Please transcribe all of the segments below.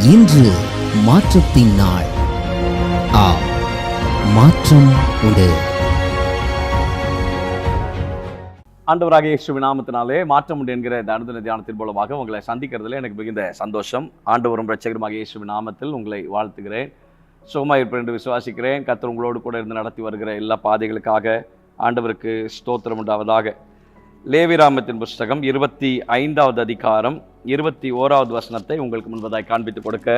இன்று மாற்றத்தின் நாள். மாற்றம் உண்டு. ஆண்டவராக இயேசுவின் நாமத்தினாலே மாற்றம் உண்டு என்கிற இந்த அனுதின தியானத்தின் மூலமாக உங்களை சந்திக்கிறதுல எனக்கு மிகுந்த சந்தோஷம். ஆண்டவரும் இரட்சகருமாக இயேசுவின் நாமத்தில் உங்களை வாழ்த்துகிறேன். சுகமாக இருப்பேன் என்று விசுவாசிக்கிறேன். கர்த்தர் உங்களோடு கூட இருந்து நடத்தி வருகிற எல்லா பாதைகளுக்காக ஆண்டவருக்கு ஸ்தோத்திரம் உண்டாவதாக. லேவியராகமத்தின் புஸ்தகம் 25வது அதிகாரம் 21வது வசனத்தை உங்களுக்கு முன்பதாய் காண்பித்துக் கொடுக்க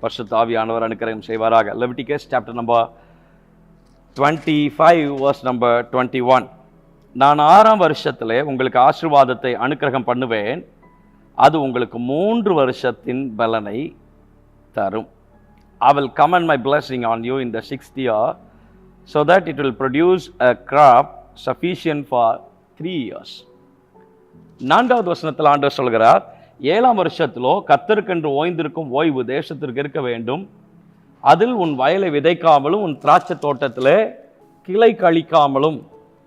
பரிசுத்த ஆவியானவர் அனுக்கிரகம் செய்வாராக. Leviticus chapter number 25 verse number 21. நான் 6ஆம் வருஷத்திலே உங்களுக்கு ஆசீர்வாதத்தை அனுக்கிரகம் பண்ணுவேன், அது உங்களுக்கு 3 வருஷத்தின் பலனை தரும். I will command my blessing on you in the 6th year, so that it will produce a crop sufficient for 3 years. 4வது வசனத்தில் ஆண்டவர் சொல்கிறார், 7ஆம் வருஷத்திலோ கர்த்தருக்கென்று ஓய்ந்திருக்கும் ஓய்வு தேசத்திற்கு இருக்க வேண்டும். அதில் உன் வயலை விதைக்காமலும் உன் திராட்சை தோட்டத்திலே கிளை கழிக்காமலும்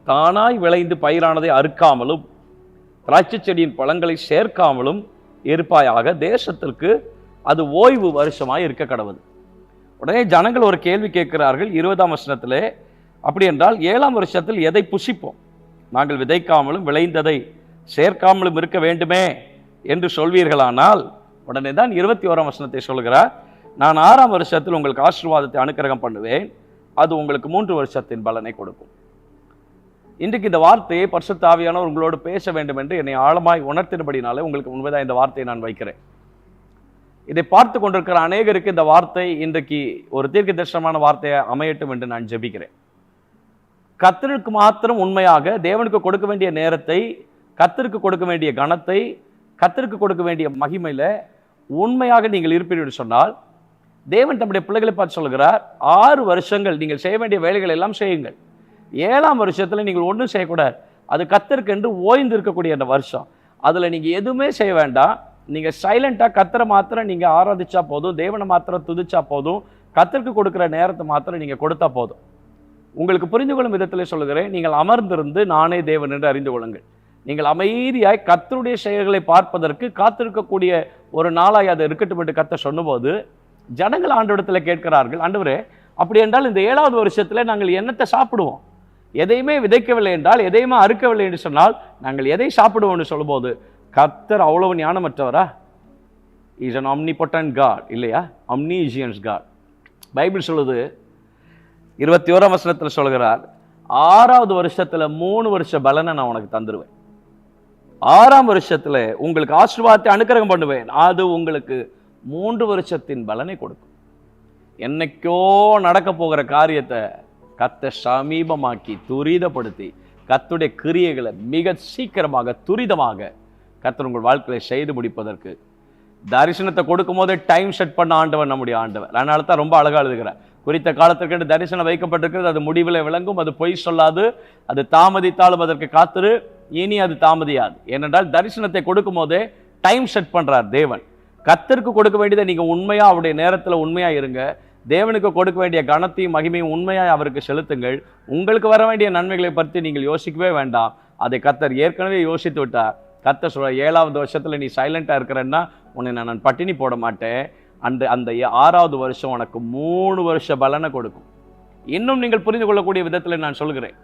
தானாய் விளைந்து பயிரானதை அறுக்காமலும் திராட்சை செடியின் பழங்களை சேர்க்காமலும் இருப்பாயாக. தேசத்திற்கு அது ஓய்வு வருஷமாய் இருக்க கடவுது. உடனே ஜனங்கள் ஒரு கேள்வி கேட்கிறார்கள் 20ஆம் வசனத்திலே, அப்படி என்றால் 7ஆம் வருஷத்தில் எதை புசிப்போம்? நாங்கள் விதைக்காமலும் விளைந்ததை சேர்க்காமலும் இருக்க வேண்டுமே என்று சொல்வீர்களானால், உடனே தான் 21ஆம் வசனத்தை சொல்கிறார், நான் 6ஆம் வருஷத்தில் உங்களுக்கு ஆசீர்வாதத்தை அனுக்கிரகம் பண்ணுவேன், அது உங்களுக்கு 3 வருஷத்தின் பலனை கொடுக்கும். இன்றைக்கு இந்த வார்த்தையை பரிசுத்த ஆவியானவர் உங்களோடு பேச வேண்டும் என்று என்னை ஆழமாய் உணர்த்தினபடினாலே உங்களுக்கு முன்பதாக இந்த வார்த்தையை நான் வைக்கிறேன். இதை பார்த்து கொண்டிருக்கிற அநேகருக்கு இந்த வார்த்தை இன்றைக்கு ஒரு தீர்க்க தரிசனமான வார்த்தையை அமையட்டும் என்று நான் ஜெபிக்கிறேன். கர்த்தருக்கு மாத்திரம் உண்மையாக தேவனுக்கு கொடுக்க வேண்டிய நேரத்தை, கர்த்தருக்கு கொடுக்க வேண்டிய கனத்தை, கர்த்தருக்கு கொடுக்க வேண்டிய மகிமையில உண்மையாக நீங்கள் இருப்பீர்கள் சொன்னால், தேவன் தம்முடைய பிள்ளைகளை பார்த்து சொல்கிறார், 6 வருஷங்கள் நீங்கள் செய்ய வேண்டிய வேலைகள் எல்லாம் செய்யுங்கள். 7ஆம் வருஷத்துல நீங்கள் ஒன்றும் செய்யக்கூடாது. அது கர்த்தருக்கு என்று ஓய்ந்து இருக்கக்கூடிய அந்த வருஷம். அதுல நீங்க எதுவுமே செய்ய வேண்டாம். நீங்க சைலண்டா கர்த்தரை மாத்திரம் நீங்க ஆராதிச்சா போதும், தேவனை மாத்திரம் துதிச்சா போதும், கர்த்தருக்கு கொடுக்கிற நேரத்தை மாத்திரம் நீங்க கொடுத்தா போதும். உங்களுக்கு புரிந்து கொள்ளும் விதத்திலே சொல்லுகிறேன், நீங்கள் அமர்ந்திருந்து நானே தேவன் என்று அறிந்து கொள்ளுங்கள். நீங்கள் அமைதியாய் கர்த்தருடைய செயல்களை பார்ப்பதற்கு காத்திருக்கக்கூடிய ஒரு நாளாய் அது இருக்கட்டும் என்று கர்த்தர் சொன்னபோது, ஜனங்கள் ஆண்டவரிடத்தில் கேட்கிறார்கள், ஆண்டவரே அப்படி என்றால் இந்த 7வது வருஷத்துல நாங்கள் என்னத்தை சாப்பிடுவோம்? எதையுமே விதைக்கவில்லை என்றால், எதையுமே அறுக்கவில்லை என்று சொன்னால் நாங்கள் எதை சாப்பிடுவோம்னு சொல்லும்போது, கர்த்தர் அவ்வளவு ஞானமற்றவரா? இஸ் an omnipotent God இல்லையா? omniscience God. பைபிள் சொல்லுது 21ஆம் வசனத்தில் சொல்கிறார், 6வது வருஷத்துல 3 வருஷ பலனை நான் உனக்கு தந்துருவேன். 6ஆம் வருஷத்துல உங்களுக்கு ஆசீர்வாதத்தை அனுக்கிரகம் பண்ணுவேன், அது உங்களுக்கு 3 வருஷத்தின் பலனை கொடுக்கும். என்னைக்கோ நடக்க போகிற காரியத்தை கர்த்தர் சமீபமாக்கி துரிதப்படுத்தி கர்த்தருடைய கிரியைகளை மிக சீக்கிரமாக துரிதமாக கர்த்தர் உங்கள் வாழ்க்கையை செய்து முடிப்பதற்கு தரிசனத்தை கொடுக்கும் போதே டைம் செட் பண்ண ஆண்டவர் நம்முடைய ஆண்டவர். அதனால தான் ரொம்ப அழகா எழுதுகிறார், குறித்த காலத்திற்கு தரிசனம் வைக்கப்பட்டிருக்கிறது, அது முடிவில் விளங்கும், அது பொய் சொல்லாது, அது தாமதித்தாலும் அதற்கு காத்திரு, இனி அது தாமதியாது. ஏனென்றால் தரிசனத்தை கொடுக்கும் போதே டைம் செட் பண்றார் தேவன். கர்த்தருக்கு கொடுக்க வேண்டியதை நீங்க உண்மையா அவருடைய நேரத்தில் உண்மையா இருங்க. தேவனுக்கு கொடுக்க வேண்டிய கனத்தையும் மகிமையும் உண்மையாய் அவருக்கு செலுத்துங்கள். உங்களுக்கு வர வேண்டிய நன்மைகளை பற்றி நீங்கள் யோசிக்கவே வேண்டாம். அதை கர்த்தர் ஏற்கனவே யோசித்து விட்டார். கர்த்தர் சொல்ற 7வது வருஷத்துல நீ சைலண்டா இருக்கிறன்னா உன்னை நான் பட்டினி போட மாட்டேன். அந்த 6வது வருஷம் உனக்கு 3 வருஷ பலனை கொடுக்கும். இன்னும் நீங்கள் புரிந்து கொள்ளக்கூடிய விதத்தில் நான் சொல்கிறேன்,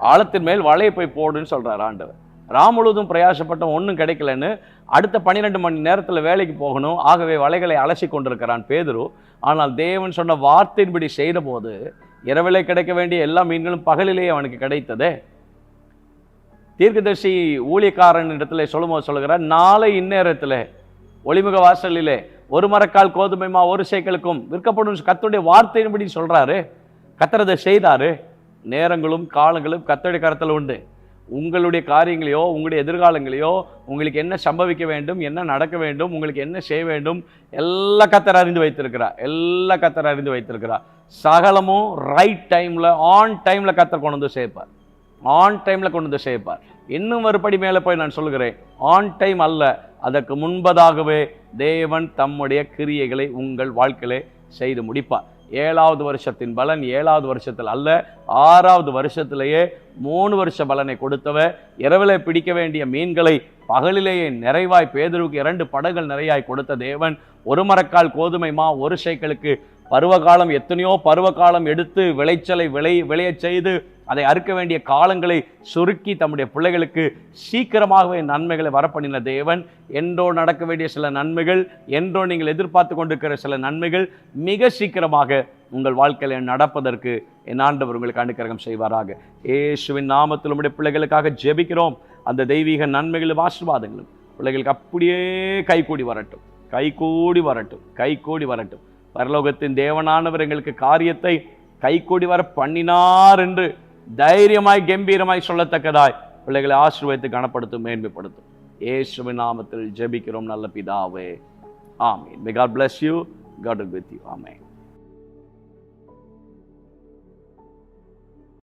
ஆழத்தின் மேல் வலையை போய் போடுன்னு சொல்றார் ஆண்டவர். ராம் முழுவதும் பிரயாசப்பட்ட ஒன்றும் கிடைக்கலன்னு அடுத்த 12 மணி நேரத்தில் வேலைக்கு போகணும், ஆகவே வலைகளை அலசி கொண்டிருக்கிறான் பேதுரு. ஆனால் தேவன் சொன்ன வார்த்தையின்படி செய்த போது இரவிலே கிடைக்க வேண்டிய எல்லா மீன்களும் பகலிலேயே அவனுக்கு கிடைத்ததே. தீர்க்கதரிசி ஊழியக்காரன் இடத்துல சொல்லும்போது சொல்லுகிறார், நாளை இந்நேரத்தில் ஒளிமுக வாசலிலே 1 மரக்கால் கோதுமை மா 1 சேக்கலுக்கும் விற்கப்படும் கர்த்தருடைய வார்த்தையின்படி சொல்றாரு. கர்த்தர் அதை செய்தாரு. நேரங்களும் காலங்களும் கர்த்தருடைய கரத்தில் உண்டு. உங்களுடைய காரியங்களையோ உங்களுடைய எதிர்காலங்களையோ உங்களுக்கு என்ன சம்பவிக்க வேண்டும், என்ன நடக்க வேண்டும், உங்களுக்கு என்ன செய்ய வேண்டும், எல்லா கர்த்தர் அறிந்து வைத்திருக்கிறார். எல்லா கர்த்தர் அறிந்து வைத்திருக்கிறார். சகலமும் ரைட் டைம்ல ஆன் டைம்ல கர்த்தர் கொண்டு வந்து சேர்ப்பார். ஆன் டைம்ல கொண்டு வந்து சேர்ப்பார். இன்னும் ஒருபடி மேலே போய் நான் சொல்கிறேன், ஆன் டைம் அல்ல, அதற்கு முன்பதாகவே தேவன் தம்முடைய கிரியைகளை உங்கள் வாழ்க்கையிலே செய்து முடிப்பார். 7வது வருஷத்தின் பலன் 7வது வருஷத்தில் அல்ல, 6வது வருஷத்திலேயே 3 வருஷ பலனை கொடுத்தவர். இரவிலே பிடிக்க வேண்டிய மீன்களை பகலிலேயே நிறைவாய் பேதுருவுக்கு 2 படகுகள் நிறையாய் கொடுத்த தேவன் ஒரு மரக்கால் கோதுமை மா ஒரு ஷேக்கலுக்கு பருவகாலம் எத்தனையோ பருவகாலம் எடுத்து விளைச்சலை விளையச் செய்து அதை அறுக்க வேண்டிய காலங்களை சுருக்கி தம்முடைய பிள்ளைகளுக்கு சீக்கிரமாகவே நன்மைகளை வரப்பண்ணின தேவன், என்றோ நடக்க வேண்டிய சில நன்மைகள், என்றோ நீங்கள் எதிர்பார்த்து கொண்டிருக்கிற சில நன்மைகள் மிக சீக்கிரமாக உங்கள் வாழ்க்கையில் நடப்பதற்கு என் ஆண்டவர் உங்களுக்கு அனுக்கிரகம் செய்வாராக. இயேசுவின் நாமத்தில் உம்முடைய பிள்ளைகளுக்காக ஜெபிக்கிறோம். அந்த தெய்வீக நன்மைகளும் ஆசீர்வாதங்களும் பிள்ளைகளுக்கு அப்படியே கைகூடி வரட்டும், கைகூடி வரட்டும், கைகூடி வரட்டும். பரலோகத்தின் தேவனானவர் எங்களுக்கு காரியத்தை கைகூடி வர பண்ணினார் என்று தைரியமாய் கம்பீரமாய் சொல்லத்தக்கதாய் பிள்ளைகளை ஆசீர்வதித்து கனப்படுத்தும், மேன்மைப்படுத்தும். இயேசுவின் நாமத்தில் ஜெபிக்கிறோம் நல்ல பிதாவே, ஆமென். May God bless you. God be with you. Amen.